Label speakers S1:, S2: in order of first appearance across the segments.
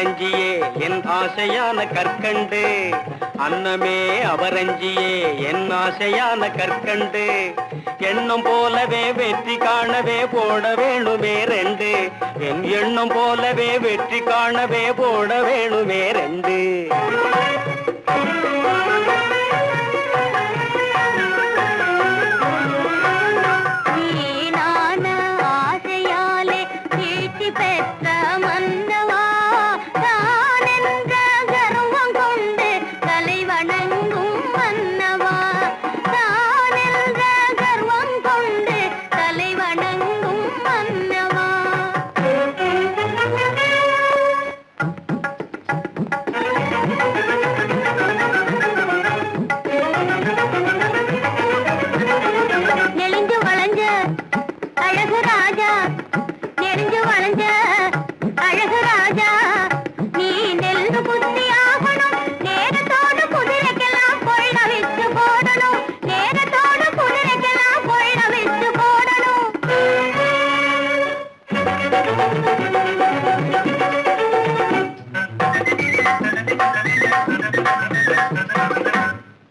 S1: அவரஞ்சியே என் ஆசையான கற்கண்டு, அன்னமே அவரஞ்சியே என் ஆசையான கற்கண்டு, எண்ணம் போலவே வெற்றி காணவே போட வேணுமே ரெண்டு, என் எண்ணம் போலவே வெற்றி காணவே போட வேணுமே ரெண்டு.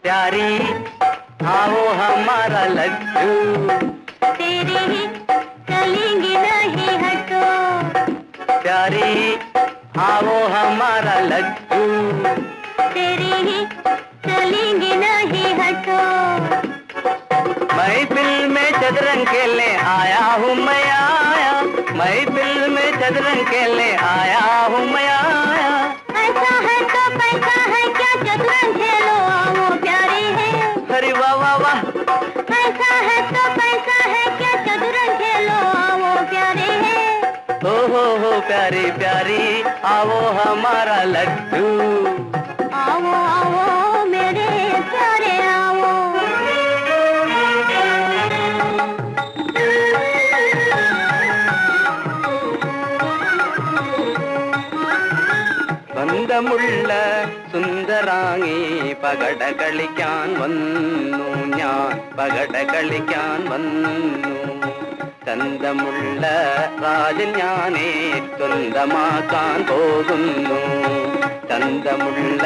S1: प्यारी आओ हमारा लड्डू,
S2: तेरी ही चलेंगे नहीं हटो।
S1: प्यारी आओ हमारा लड्डू,
S2: तेरी ही चलेंगे नहीं हटो।
S1: महफिल में चदरंग खेलने आया हूँ मैं आया, महफिल में चदरंग खेलने आया हूँ मैं आया।
S2: ऐसा है तो पैसा है क्या चदरंग खेलो आओ प्यारी है।
S1: अरे वाह वाह वाह।
S2: ऐसा है तो पैसा है क्या चदरंग खेलो आओ प्यारी है।
S1: हो प्यारी प्यारी आओ हमारा लड्डू,
S2: आओ आओ मेरे प्यारे आओ।
S1: ബന്ധമുള്ള സുന്ദരാങ്ങി പകട കളിക്കാൻ വന്നു ഞാൻ, പകട കളിക്കാൻ വന്നു. ചന്തമുള്ള രാജൻ ഞാനേ സ്വന്തമാക്കാൻ പോകുന്നു, ചന്തമുള്ള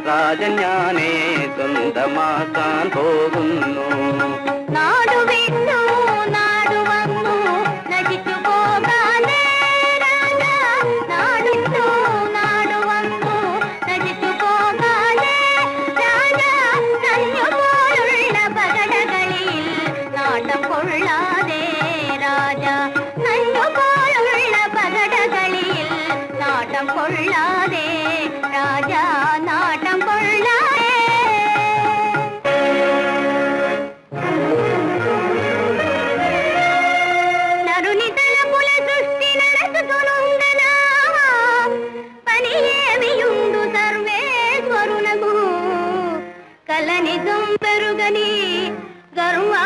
S1: രാജൻ ഞാനേ സ്വന്തമാക്കാൻ പോകുന്നു.
S2: നാടു വിട്ടു നാടു വന്നു നടിച്ചു പോകാനേ രാജാ, നാടിട്ടു നാടു വന്നു നടിച്ചു പോകാനേ രാജാ. കഞ്ഞു പോലുള്ള പകടകളിൽ നാട്ടം കൊള്ളാതെ രാജാ, കഞ്ഞു പോലുള്ള പകടകളിൽ നാട്ടം കൊള്ളാതെ രാജാ, നാട്ടം കൊള്ളാതെ. నరుని తలపుల సృష్టి నడచుతునుండనా, పని ఏమియుండు సర్వేశ్వరునకు. కల నిజం పెరుగని గర్వా